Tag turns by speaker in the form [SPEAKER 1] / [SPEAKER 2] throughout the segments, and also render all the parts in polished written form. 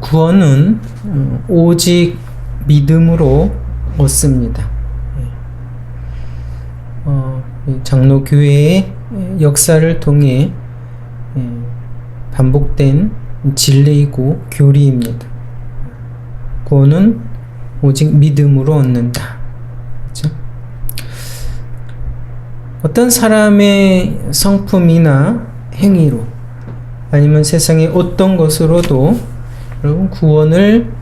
[SPEAKER 1] 구원은 오직 믿음으로 얻습니다. 장로교회의 역사를 통해 반복된 진리이고 교리입니다. 구원은 오직 믿음으로 얻는다. 그렇죠? 어떤 사람의 성품이나 행위로 아니면 세상의 어떤 것으로도 여러분 구원을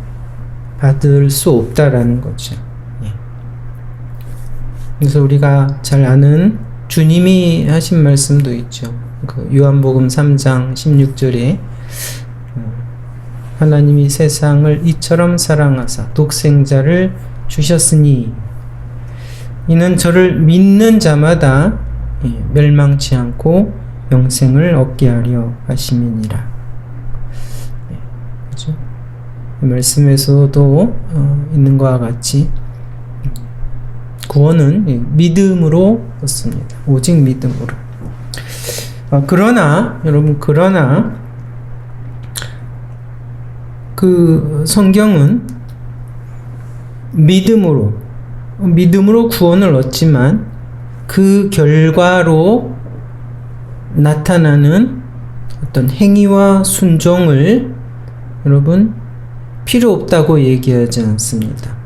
[SPEAKER 1] 받을 수 없다라는 거죠. 그래서 우리가 잘 아는 주님이 하신 말씀도 있죠. 그 요한복음 3장 16절에 하나님이 세상을 이처럼 사랑하사 독생자를 주셨으니 이는 저를 믿는 자마다 멸망치 않고 영생을 얻게 하려 하심이니라. 그렇죠? 말씀에서도 있는 것과 같이 구원은 믿음으로 얻습니다. 오직 믿음으로. 그러나 여러분 그 성경은 믿음으로 구원을 얻지만 그 결과로 나타나는 어떤 행위와 순종을 여러분 필요 없다고 얘기하지 않습니다.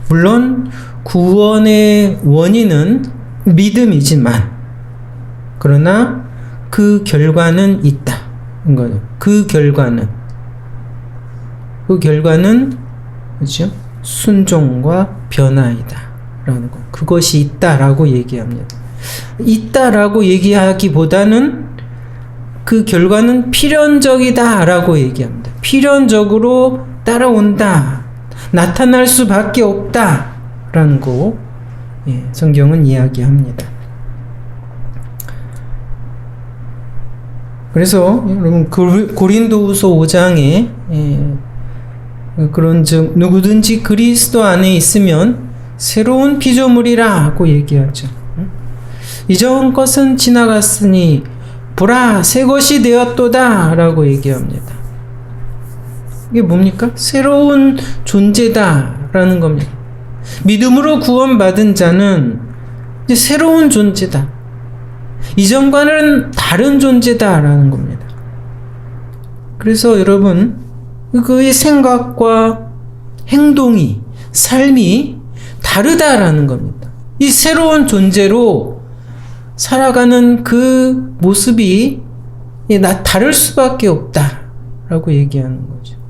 [SPEAKER 1] 물론 구원의 원인은 믿음이지만 그러나 그 결과는 있다. 거죠. 그 결과는 그렇죠? 순종과 변화이다. 라는 것. 그것이 있다라고 얘기합니다. 있다라고 얘기하기보다는 그 결과는 필연적이다 라고 얘기합니다. 필연적으로 따라온다. 나타날 수밖에 없다 라는 거 성경은 이야기합니다. 그래서 여러분 고린도후서 5장에 그런즉 누구든지 그리스도 안에 있으면 새로운 피조물이라 하고 얘기하죠. 이전 것은 지나갔으니 보라 새 것이 되었도다 라고 얘기합니다. 이게 뭡니까? 새로운 존재다 라는 겁니다. 믿음으로 구원받은 자는 이제 새로운 존재다. 이전과는 다른 존재다 라는 겁니다. 그래서 여러분 그의 생각과 행동이 삶이 다르다라는 겁니다. 이 새로운 존재로 살아가는 그 모습이 다를 수밖에 없다라고 얘기하는 거죠.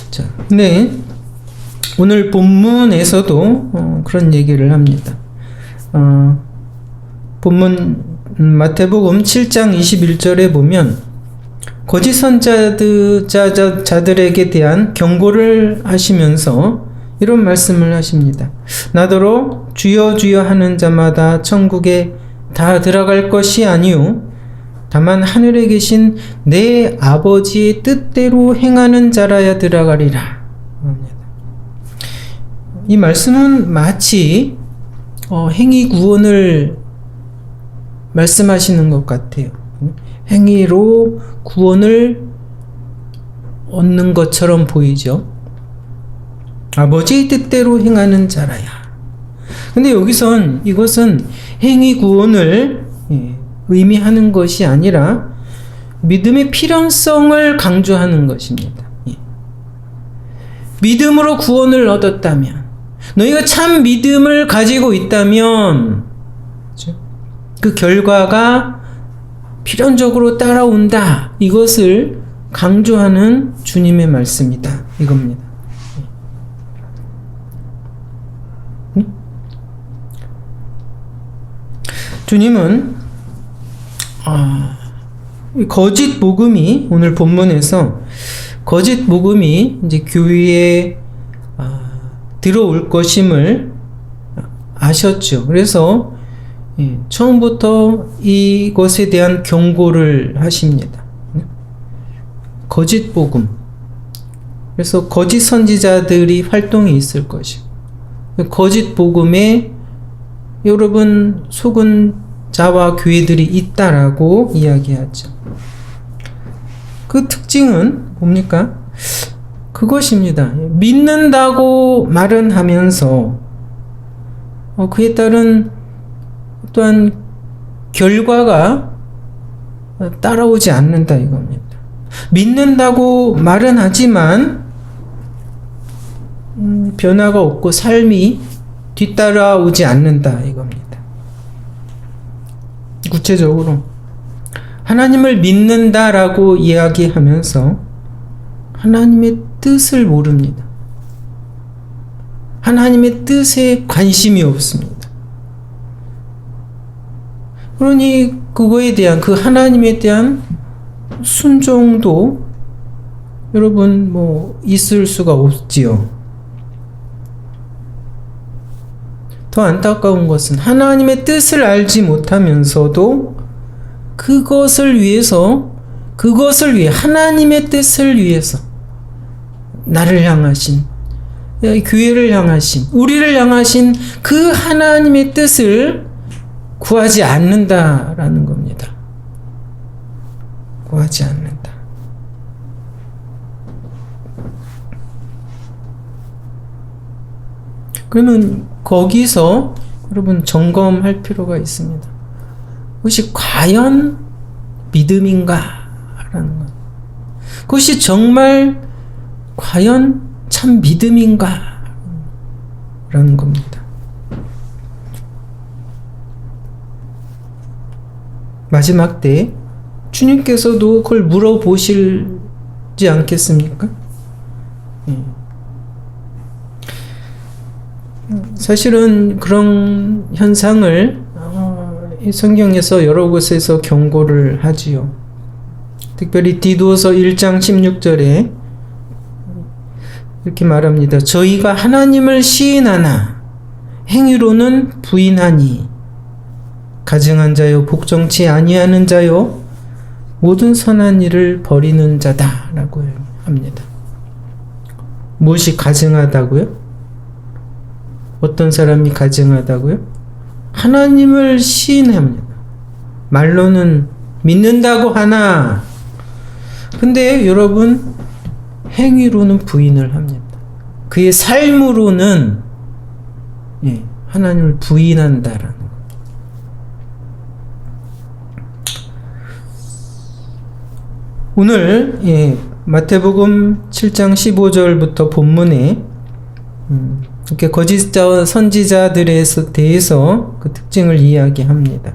[SPEAKER 1] 자, 근데 오늘 본문에서도 그런 얘기를 합니다. 본문 마태복음 7장 21절에 보면 거짓 선자들에게 대한 경고를 하시면서 이런 말씀을 하십니다. 나더러 주여 주여 하는 자마다 천국에 다 들어갈 것이 아니요 다만 하늘에 계신 내 아버지의 뜻대로 행하는 자라야 들어가리라. 이 말씀은 마치 행위 구원을 말씀하시는 것 같아요. 행위로 구원을 얻는 것처럼 보이죠. 아버지의 뜻대로 행하는 자라야. 근데 여기선 이것은 행위 구원을 의미하는 것이 아니라 믿음의 필연성을 강조하는 것입니다. 믿음으로 구원을 얻었다면, 너희가 참 믿음을 가지고 있다면 그 결과가 필연적으로 따라온다. 이것을 강조하는 주님의 말씀이다. 이겁니다. 주님은 거짓 복음이 오늘 본문에서 거짓 복음이 이제 교회에 들어올 것임을 아셨죠. 그래서 처음부터 이것에 대한 경고를 하십니다. 거짓 복음. 그래서 거짓 선지자들이 활동이 있을 것이고 거짓 복음에 여러분 속은 자와 교회들이 있다라고 이야기하죠. 그 특징은 뭡니까? 그것입니다. 믿는다고 말은 하면서 그에 따른 또한 결과가 따라오지 않는다 이겁니다. 믿는다고 말은 하지만 변화가 없고 삶이 뒤따라오지 않는다 이겁니다. 구체적으로 하나님을 믿는다라고 이야기하면서 하나님의 뜻을 모릅니다. 하나님의 뜻에 관심이 없습니다. 그러니 그거에 대한 그 하나님에 대한 순종도 여러분 있을 수가 없지요. 더 안타까운 것은 하나님의 뜻을 알지 못하면서도 그것을 위해 하나님의 뜻을 위해서 나를 향하신, 교회를 향하신, 우리를 향하신 그 하나님의 뜻을 구하지 않는다라는 겁니다. 구하지 않는다. 그러면 거기서 여러분 점검할 필요가 있습니다. 그것이 과연 믿음인가? 라는 것. 그것이 정말 과연 참 믿음인가? 라는 겁니다. 마지막 때 주님께서도 그걸 물어보시지 않겠습니까? 사실은 그런 현상을 성경에서 여러 곳에서 경고를 하지요. 특별히 디도서 1장 16절에 이렇게 말합니다. 저희가 하나님을 시인하나 행위로는 부인하니 가증한 자요 복종치 아니하는 자요 모든 선한 일을 버리는 자다라고 합니다. 무엇이 가증하다고요? 어떤 사람이 가증하다고요? 하나님을 시인합니다. 말로는 믿는다고 하나 근데 여러분 행위로는 부인을 합니다. 그의 삶으로는 하나님을 부인한다라는 것. 오늘 마태복음 7장 15절부터 본문에 이렇게 거짓 선지자들에 대해서 그 특징을 이야기합니다.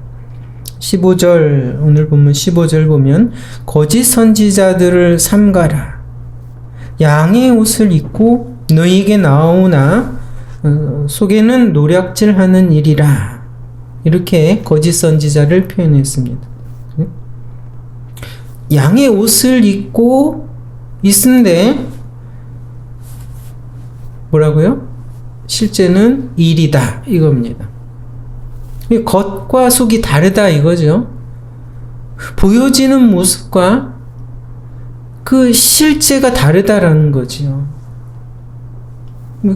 [SPEAKER 1] 15절, 오늘 본문 15절 보면 거짓 선지자들을 삼가라. 양의 옷을 입고 너희에게 나오나 속에는 노략질하는 일이라. 이렇게 거짓 선지자를 표현했습니다. 양의 옷을 입고 있는데 뭐라고요? 실제는 일이다 이겁니다. 겉과 속이 다르다 이거죠. 보여지는 모습과 그 실제가 다르다라는 거지요.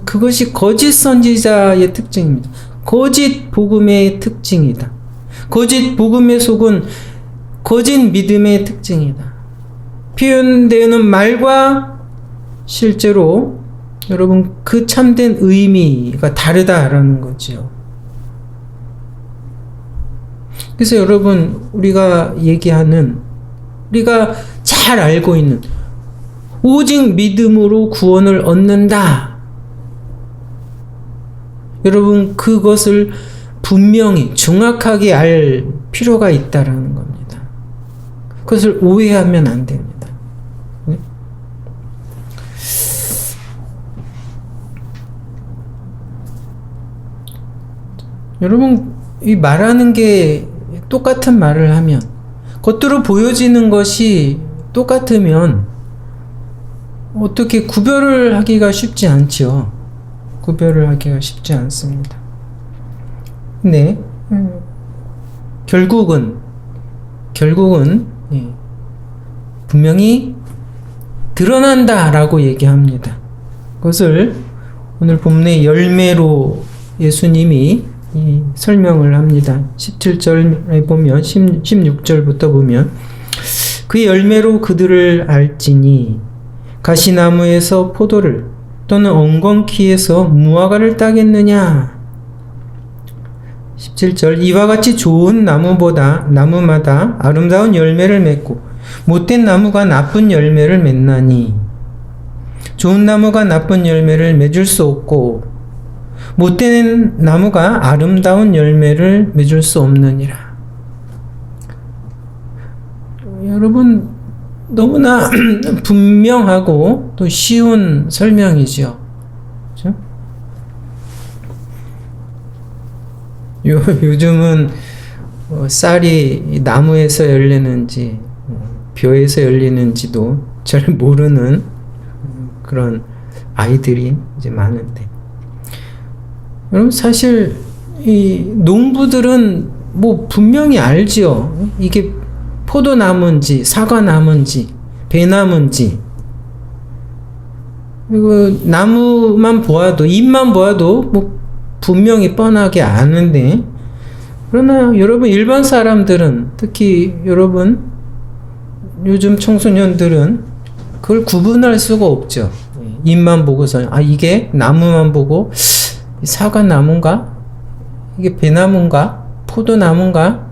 [SPEAKER 1] 그것이 거짓 선지자의 특징입니다. 거짓 복음의 특징이다. 거짓 복음의 속은 거짓 믿음의 특징이다. 표현되는 말과 실제로 여러분 그 참된 의미가 다르다라는 거죠. 그래서 여러분 우리가 얘기하는 우리가 잘 알고 있는 오직 믿음으로 구원을 얻는다. 여러분 그것을 분명히 정확하게 알 필요가 있다라는 겁니다. 그것을 오해하면 안 됩니다. 네? 여러분 이 말하는 게 똑같은 말을 하면 겉으로 보여지는 것이 똑같으면 어떻게 구별을 하기가 쉽지 않죠. 구별을 하기가 쉽지 않습니다. 근데 결국은 분명히 드러난다라고 얘기합니다. 그것을 오늘 본문의 열매로 예수님이 이 설명을 합니다. 17절에 보면 16절부터 보면 그 열매로 그들을 알지니 가시나무에서 포도를 또는 엉겅퀴에서 무화과를 따겠느냐. 17절 이와 같이 좋은 나무마다 아름다운 열매를 맺고 못된 나무가 나쁜 열매를 맺나니 좋은 나무가 나쁜 열매를 맺을 수 없고 못된 나무가 아름다운 열매를 맺을 수 없느니라. 여러분 너무나 분명하고 또 쉬운 설명이죠. 그렇죠? 요즘은 쌀이 나무에서 열리는지 벼에서 열리는지도 잘 모르는 그런 아이들이 이제 많은데, 여러분 사실 이 농부들은 뭐 분명히 알지요. 이게 포도나무인지 사과나무인지 배나무인지, 그리고 나무만 보아도 잎만 보아도 뭐 분명히 뻔하게 아는데, 그러나 여러분 일반 사람들은, 특히 여러분 요즘 청소년들은 그걸 구분할 수가 없죠. 잎만 보고서 이게 나무만 보고 사과나무인가? 이게 배나무인가? 포도나무인가?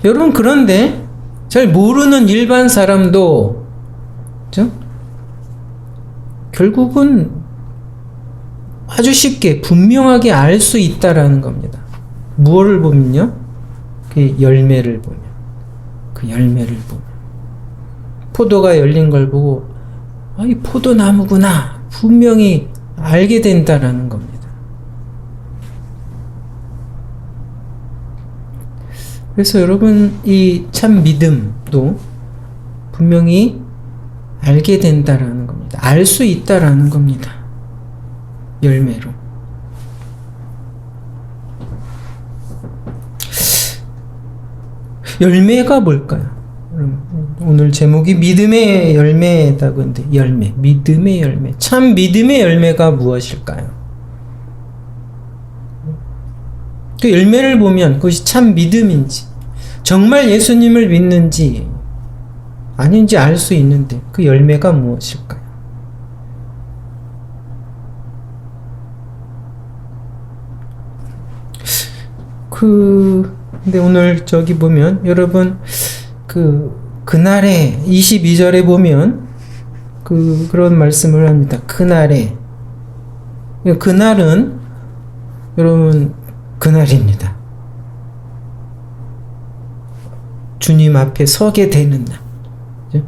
[SPEAKER 1] 여러분 그런데 잘 모르는 일반 사람도 그렇죠? 결국은 아주 쉽게 분명하게 알 수 있다라는 겁니다. 무엇을 보면요? 그 열매를 보면, 그 열매를 보면 포도가 열린 걸 보고 이 포도나무구나 분명히 알게 된다라는 겁니다. 그래서 여러분 이 참 믿음도 분명히 알게 된다라는 겁니다. 알 수 있다라는 겁니다. 열매로. 열매가 뭘까요? 오늘 제목이 믿음의 열매다고 하는데, 열매, 믿음의 열매, 참 믿음의 열매가 무엇일까요? 그 열매를 보면 그것이 참 믿음인지, 정말 예수님을 믿는지 아닌지 알 수 있는데 그 열매가 무엇일까요? 근데 오늘 저기 보면 여러분 그날에 22절에 보면 그런 말씀을 합니다. 그날에, 그날은 여러분 그날입니다. 주님 앞에 서게 되는 날, 그죠?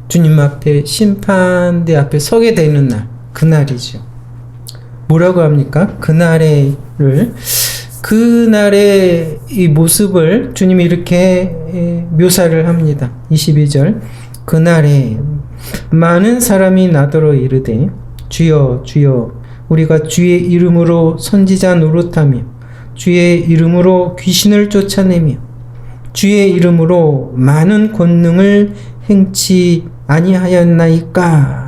[SPEAKER 1] 주님 앞에 심판대 앞에 서게 되는 날, 그날이죠. 뭐라고 합니까? 그날의 이 모습을 주님이 이렇게 묘사를 합니다. 22절 그날에 많은 사람이 나더러 이르되 주여 주여 우리가 주의 이름으로 선지자 노릇하며 주의 이름으로 귀신을 쫓아내며 주의 이름으로 많은 권능을 행치 아니하였나이까.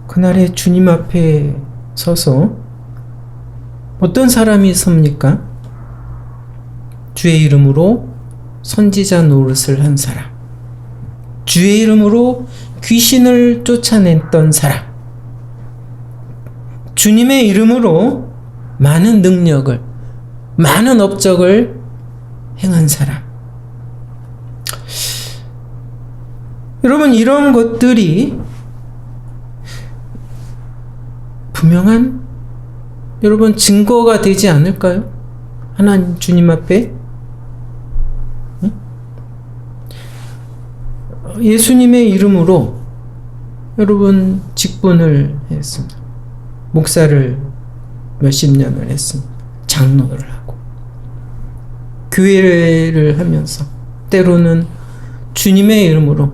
[SPEAKER 1] 그날에 주님 앞에 서서 어떤 사람이 섭니까? 주의 이름으로 선지자 노릇을 한 사람, 주의 이름으로 귀신을 쫓아냈던 사람, 주님의 이름으로 많은 능력을, 많은 업적을 행한 사람. 여러분 이런 것들이 분명한 여러분 증거가 되지 않을까요? 하나님 주님 앞에 예수님의 이름으로 여러분 직분을 했습니다. 목사를 몇십 년을 했습니다. 장로를 하고 교회를 하면서 때로는 주님의 이름으로,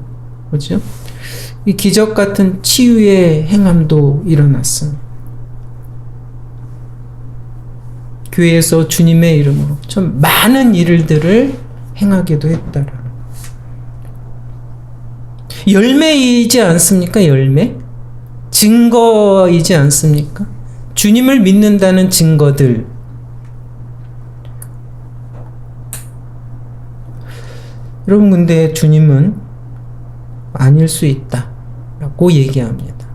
[SPEAKER 1] 그렇죠? 이 기적 같은 치유의 행함도 일어났습니다. 교회에서 주님의 이름으로 참 많은 일들을 행하기도 했다라는. 열매이지 않습니까? 열매? 증거이지 않습니까? 주님을 믿는다는 증거들. 여러분, 근데 주님은 아닐 수 있다 라고 얘기합니다.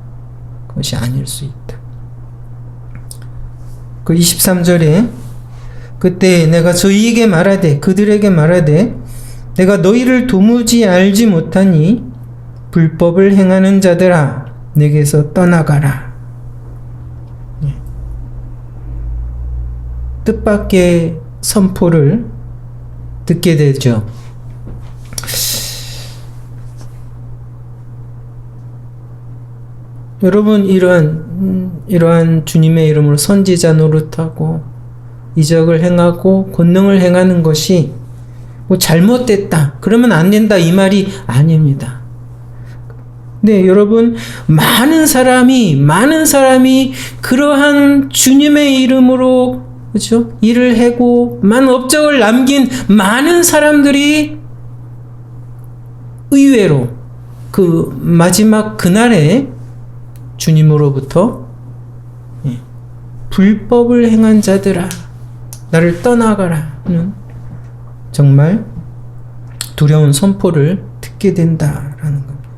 [SPEAKER 1] 그것이 아닐 수 있다. 그 23절에 그때 내가 저희에게 말하되, 그들에게 말하되, 내가 너희를 도무지 알지 못하니 불법을 행하는 자들아 내게서 떠나가라. 뜻밖의 선포를 듣게 되죠. 여러분, 이러한 주님의 이름으로 선지자 노릇하고 이적을 행하고 권능을 행하는 것이 뭐 잘못됐다, 그러면 안 된다, 이 말이 아닙니다. 네, 여러분, 많은 사람이 그러한 주님의 이름으로, 그렇죠? 일을 하고 많은 업적을 남긴 많은 사람들이 의외로 그 마지막 그날에 주님으로부터 불법을 행한 자들아 나를 떠나가라는 정말 두려운 선포를 듣게 된다라는 겁니다.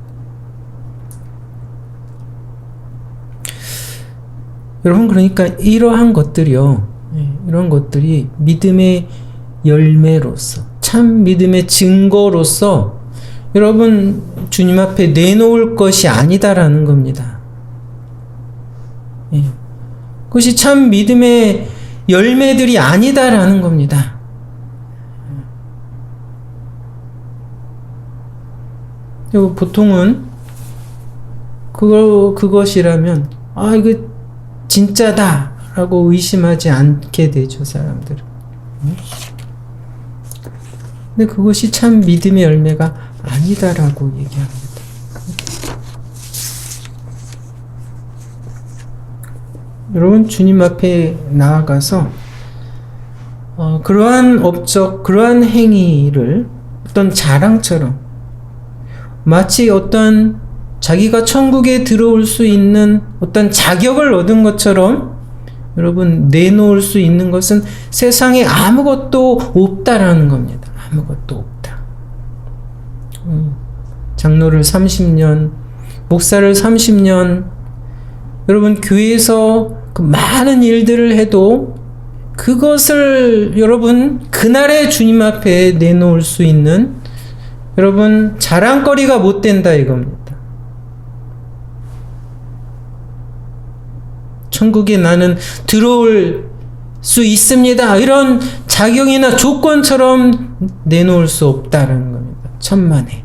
[SPEAKER 1] 여러분, 그러니까 이러한 것들이요, 이런 것들이 믿음의 열매로서, 참 믿음의 증거로서 여러분 주님 앞에 내놓을 것이 아니다라는 겁니다. 그것이 참 믿음의 열매들이 아니다라는 겁니다. 보통은 그것이라면 이거 진짜다 라고 의심하지 않게 되죠, 사람들은. 근데 그것이 참 믿음의 열매가 아니다라고 얘기합니다. 여러분, 주님 앞에 나아가서 그러한 업적, 그러한 행위를 어떤 자랑처럼, 마치 어떤 자기가 천국에 들어올 수 있는 어떤 자격을 얻은 것처럼 여러분 내놓을 수 있는 것은 세상에 아무것도 없다라는 겁니다. 아무것도 없다. 장로를 30년, 목사를 30년, 여러분 교회에서 그 많은 일들을 해도 그것을 여러분 그날의 주님 앞에 내놓을 수 있는 여러분 자랑거리가 못 된다 이겁니다. 천국에 나는 들어올 수 있습니다, 이런 자격이나 조건처럼 내놓을 수 없다는 겁니다. 천만에.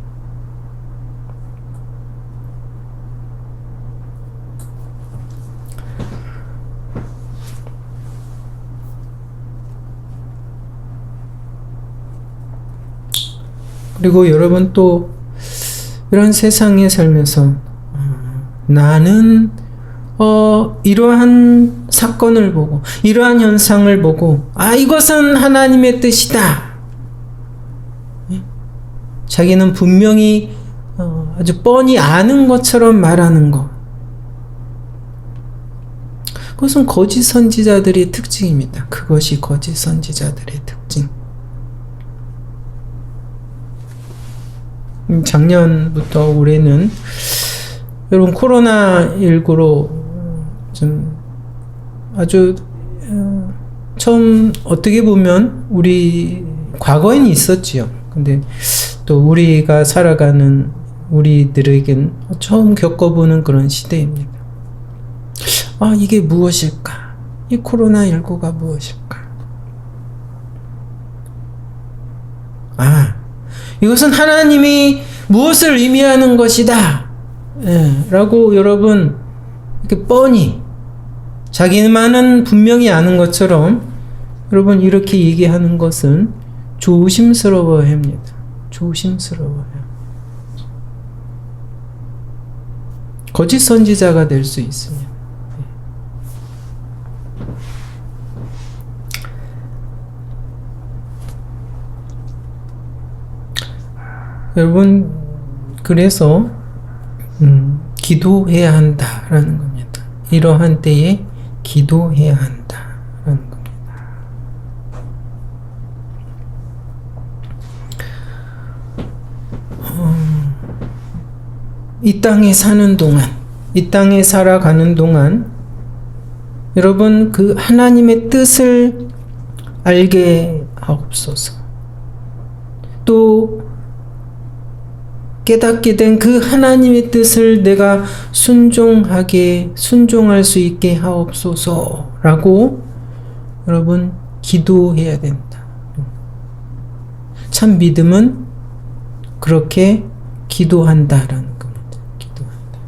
[SPEAKER 1] 그리고 여러분 또 이런 세상에 살면서 나는 이러한 사건을 보고 이러한 현상을 보고 이것은 하나님의 뜻이다. 자기는 분명히 아주 뻔히 아는 것처럼 말하는 것, 그것은 거짓 선지자들의 특징입니다. 그것이 거짓 선지자들의 특징. 작년부터 올해는 여러분 코로나19로 좀 아주 처음 어떻게 보면 우리 과거에는 있었지요. 근데 또 우리가 살아가는 우리들에겐 처음 겪어보는 그런 시대입니다. 이게 무엇일까? 이 코로나19가 무엇일까? 이것은 하나님이 무엇을 의미하는 것이다 라고 여러분 이렇게 뻔히 자기만은 분명히 아는 것처럼 여러분 이렇게 얘기하는 것은 조심스러워야 합니다. 조심스러워요. 거짓 선지자가 될 수 있습니다. 여러분 그래서 기도해야 한다라는 겁니다. 이러한 때에 기도해야 한다라는 겁니다. 이 땅에 사는 동안, 이 땅에 살아가는 동안 여러분 그 하나님의 뜻을 알게 하옵소서. 또 깨닫게 된 그 하나님의 뜻을 내가 순종할 수 있게 하옵소서라고 여러분 기도해야 된다. 참 믿음은 그렇게 기도한다라는 겁니다. 기도한다.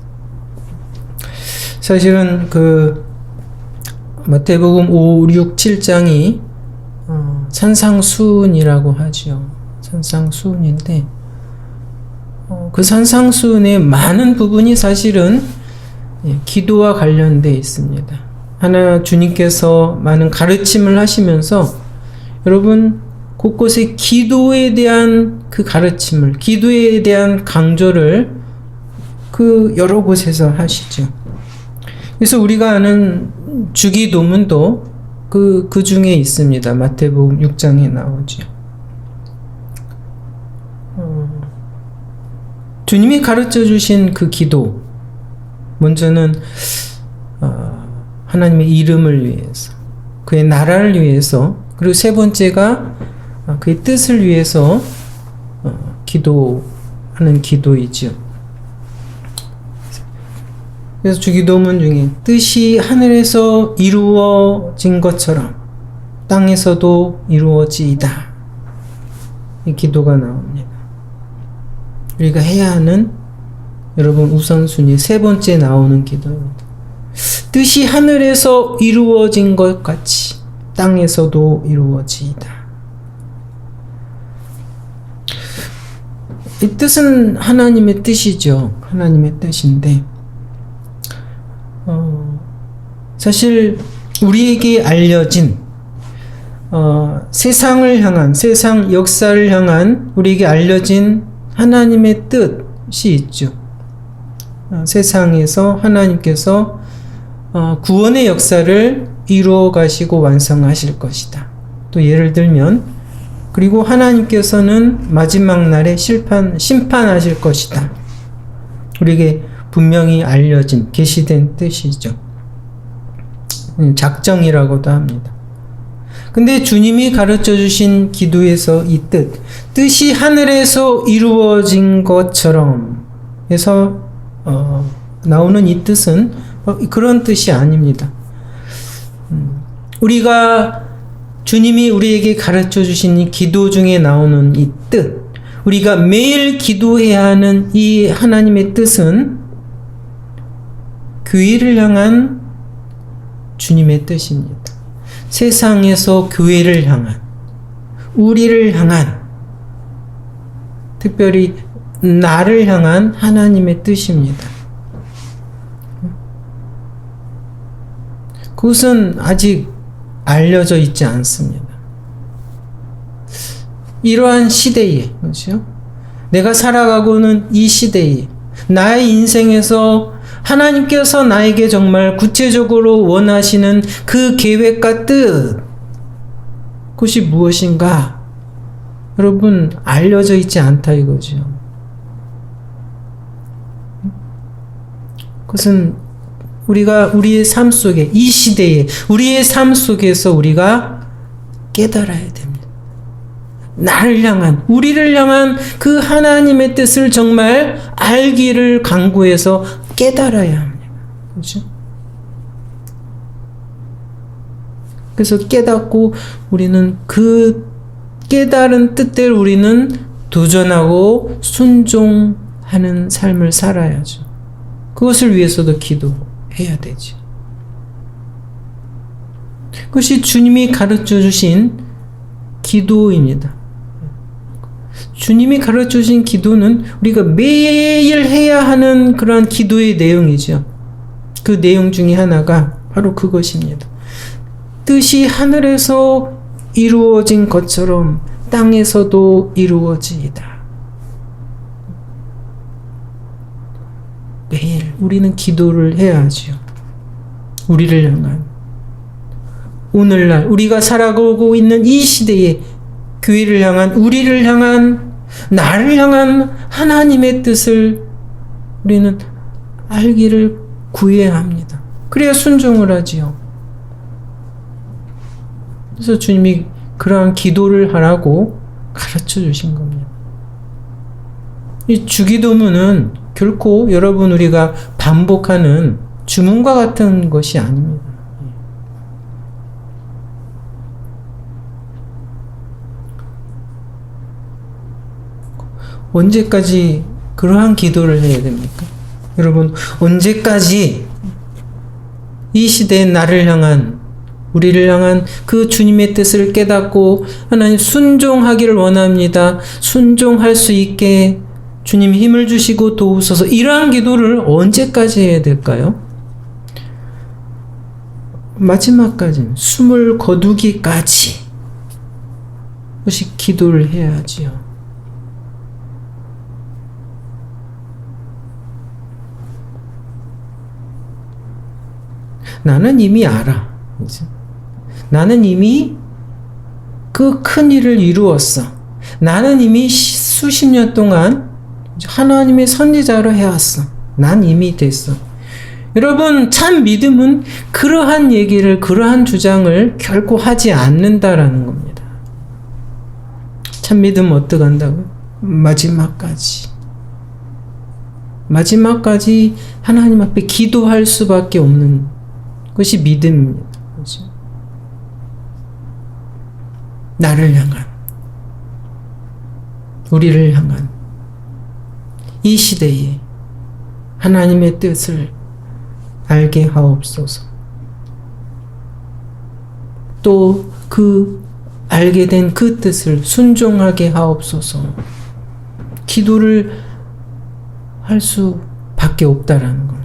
[SPEAKER 1] 사실은 그 마태복음 5, 6, 7장이 산상수훈이라고 하죠. 산상수훈인데 그 산상수훈의 많은 부분이 사실은 기도와 관련되어 있습니다. 하나 주님께서 많은 가르침을 하시면서 여러분 곳곳에 기도에 대한 그 가르침을, 기도에 대한 강조를 그 여러 곳에서 하시죠. 그래서 우리가 아는 주기도문도 그 중에 있습니다. 마태복음 6장에 나오죠. 주님이 가르쳐 주신 그 기도, 먼저는 하나님의 이름을 위해서, 그의 나라를 위해서, 그리고 세 번째가 그의 뜻을 위해서 기도하는 기도이죠. 그래서 주기도문 중에 뜻이 하늘에서 이루어진 것처럼 땅에서도 이루어지이다, 이 기도가 나옵니다. 우리가 해야 하는 여러분 우선순위 세 번째 나오는 기도입니다. 뜻이 하늘에서 이루어진 것 같이 땅에서도 이루어지이다. 이 뜻은 하나님의 뜻이죠. 하나님의 뜻인데 사실 우리에게 알려진 세상을 향한, 세상 역사를 향한 우리에게 알려진 하나님의 뜻이 있죠. 세상에서 하나님께서 구원의 역사를 이루어 가시고 완성하실 것이다. 또 예를 들면 그리고 하나님께서는 마지막 날에 심판하실 것이다. 우리에게 분명히 알려진 계시된 뜻이죠. 작정이라고도 합니다. 근데 주님이 가르쳐 주신 기도에서 이 뜻이 하늘에서 이루어진 것처럼 해서 나오는 이 뜻은 그런 뜻이 아닙니다. 우리가 주님이 우리에게 가르쳐 주신 이 기도 중에 나오는 이 뜻, 우리가 매일 기도해야 하는 이 하나님의 뜻은 교회를 향한 주님의 뜻입니다. 세상에서 교회를 향한, 우리를 향한, 특별히 나를 향한 하나님의 뜻입니다. 그것은 아직 알려져 있지 않습니다. 이러한 시대에, 그렇죠? 내가 살아가고는 이 시대에, 나의 인생에서 하나님께서 나에게 정말 구체적으로 원하시는 그 계획과 뜻, 그것이 무엇인가? 여러분, 알려져 있지 않다 이거죠. 그것은 우리가 우리의 삶 속에, 이 시대에, 우리의 삶 속에서 우리가 깨달아야 됩니다. 나를 향한, 우리를 향한 그 하나님의 뜻을 정말 알기를 강구해서 깨달아야 합니다. 그렇죠? 그래서 깨닫고 우리는 그 깨달은 뜻대로 우리는 도전하고 순종하는 삶을 살아야죠. 그것을 위해서도 기도해야 되죠. 그것이 주님이 가르쳐 주신 기도입니다. 주님이 가르쳐 주신 기도는 우리가 매일 해야 하는 그런 기도의 내용이죠. 그 내용 중에 하나가 바로 그것입니다. 뜻이 하늘에서 이루어진 것처럼 땅에서도 이루어지이다. 우리는 기도를 해야 하지요. 우리를 향한, 오늘날 우리가 살아가고 있는 이 시대에 교회를 향한, 우리를 향한, 나를 향한 하나님의 뜻을 우리는 알기를 구해야 합니다. 그래야 순종을 하지요. 그래서 주님이 그러한 기도를 하라고 가르쳐 주신 겁니다. 이 주기도문은 결코 여러분 우리가 반복하는 주문과 같은 것이 아닙니다. 언제까지 그러한 기도를 해야 됩니까? 여러분, 언제까지 이 시대의 나를 향한, 우리를 향한 그 주님의 뜻을 깨닫고 하나님 순종하기를 원합니다. 순종할 수 있게 주님 힘을 주시고 도우소서. 이러한 기도를 언제까지 해야 될까요? 마지막까지, 숨을 거두기까지 그것이 기도를 해야 하지요. 나는 이미 알아. 나는 이미 그 큰 일을 이루었어. 나는 이미 수십 년 동안 하나님의 선지자로 해왔어. 난 이미 됐어. 여러분, 참 믿음은 그러한 얘기를, 그러한 주장을 결코 하지 않는다라는 겁니다. 참 믿음은 어떻게 한다고요? 마지막까지 하나님 앞에 기도할 수밖에 없는 그것이 믿음입니다. 그렇죠? 나를 향한, 우리를 향한 이 시대에 하나님의 뜻을 알게 하옵소서. 또 그 알게 된 그 뜻을 순종하게 하옵소서. 기도를 할 수밖에 없다라는 겁니다.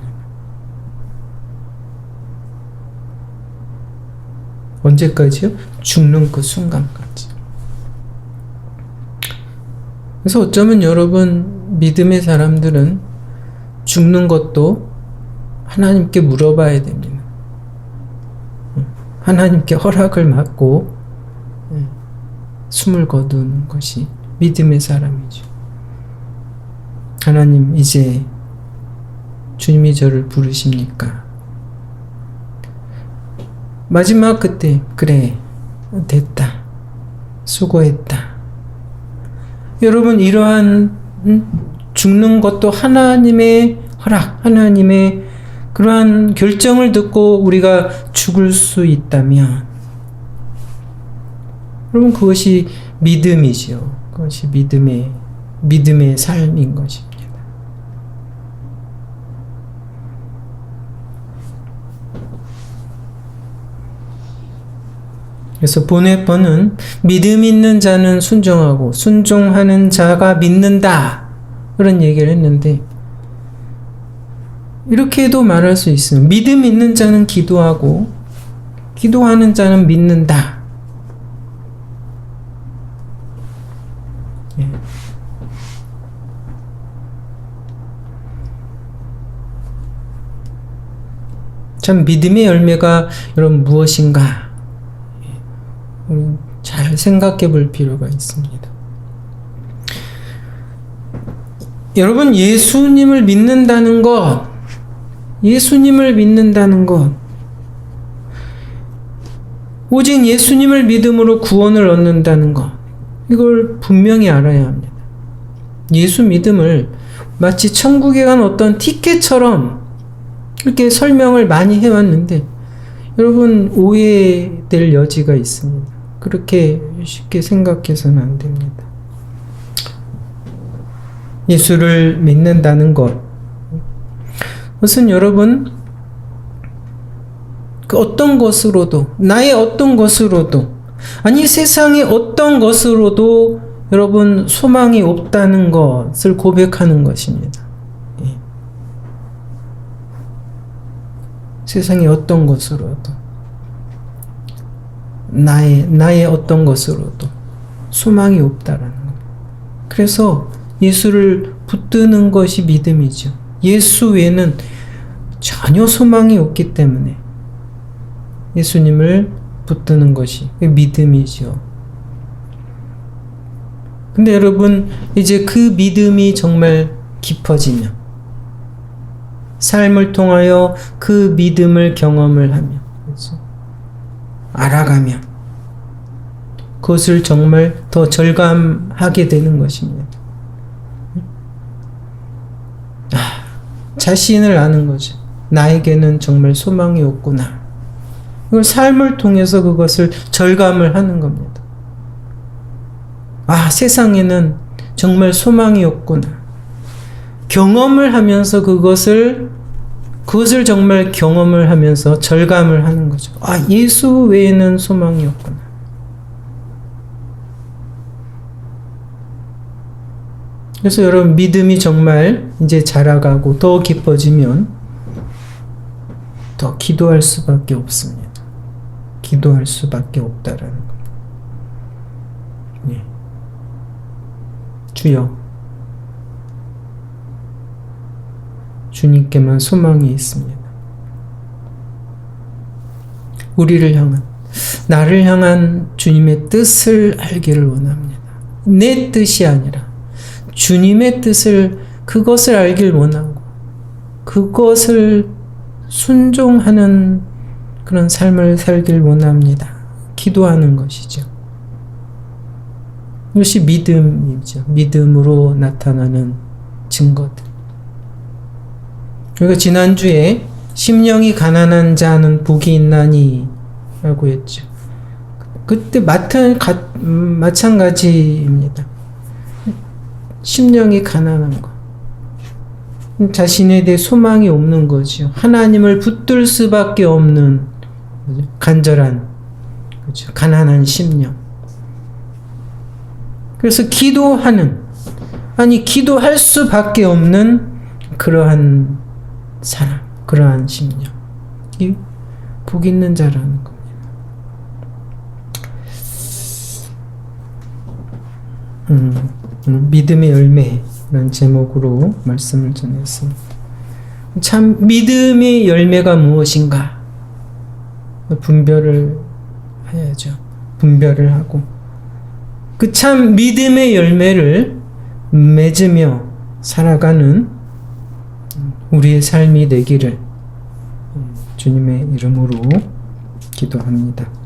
[SPEAKER 1] 언제까지요? 죽는 그 순간까지. 그래서 어쩌면 여러분, 믿음의 사람들은 죽는 것도 하나님께 물어봐야 됩니다. 하나님께 허락을 받고 숨을 거두는 것이 믿음의 사람이죠. 하나님, 이제 주님이 저를 부르십니까? 마지막 그때, 그래, 됐다, 수고했다. 여러분, 이러한 죽는 것도 하나님의 허락, 하나님의 그러한 결정을 듣고 우리가 죽을 수 있다면, 여러분, 그것이 믿음이지요. 그것이 믿음의 삶인 것입니다. 그래서 보네번은 믿음 있는 자는 순종하고 순종하는 자가 믿는다, 그런 얘기를 했는데, 이렇게도 말할 수 있어요. 믿음 있는 자는 기도하고 기도하는 자는 믿는다. 예. 참 믿음의 열매가 여러분 무엇인가? 잘 생각해 볼 필요가 있습니다. 여러분, 예수님을 믿는다는 것, 오직 예수님을 믿음으로 구원을 얻는다는 것, 이걸 분명히 알아야 합니다. 예수 믿음을 마치 천국에 간 어떤 티켓처럼 이렇게 설명을 많이 해왔는데, 여러분, 오해될 여지가 있습니다. 그렇게 쉽게 생각해서는 안 됩니다. 예수를 믿는다는 것, 그것은 여러분, 그 어떤 것으로도, 나의 어떤 것으로도, 아니 세상의 어떤 것으로도 여러분 소망이 없다는 것을 고백하는 것입니다. 예. 세상의 어떤 것으로도, 나의 어떤 것으로도 소망이 없다라는 것. 그래서 예수를 붙드는 것이 믿음이죠. 예수 외에는 전혀 소망이 없기 때문에 예수님을 붙드는 것이 믿음이죠. 근데 여러분, 이제 그 믿음이 정말 깊어지면, 삶을 통하여 그 믿음을 경험을 하면, 그렇죠? 알아가면, 그것을 정말 더 절감하게 되는 것입니다. 자신을 아는 거죠. 나에게는 정말 소망이 없구나. 이걸 삶을 통해서 그것을 절감을 하는 겁니다. 세상에는 정말 소망이 없구나. 경험을 하면서 그것을 정말 경험을 하면서 절감을 하는 거죠. 예수 외에는 소망이 없구나. 그래서 여러분, 믿음이 정말 이제 자라가고 더 깊어지면 더 기도할 수밖에 없습니다. 기도할 수밖에 없다라는 겁니다. 네. 주여, 주님께만 소망이 있습니다. 우리를 향한, 나를 향한 주님의 뜻을 알기를 원합니다. 내 뜻이 아니라 주님의 뜻을, 그것을 알길 원하고 그것을 순종하는 그런 삶을 살길 원합니다. 기도하는 것이죠. 이것이 믿음이죠. 믿음으로 나타나는 증거들. 그러니까 지난주에 심령이 가난한 자는 복이 있나니 라고 했죠. 그때 마찬가지입니다. 심령이 가난한 것. 자신에 대해 소망이 없는 거죠. 하나님을 붙들 수밖에 없는 간절한, 그렇죠? 가난한 심령. 그래서 기도할 수밖에 없는 그러한 사람, 그러한 심령. 이 복 있는 자라는 겁니다. 믿음의 열매라는 제목으로 말씀을 전했습니다. 참 믿음의 열매가 무엇인가 분별을 해야죠. 분별을 하고 그 참 믿음의 열매를 맺으며 살아가는 우리의 삶이 되기를 주님의 이름으로 기도합니다.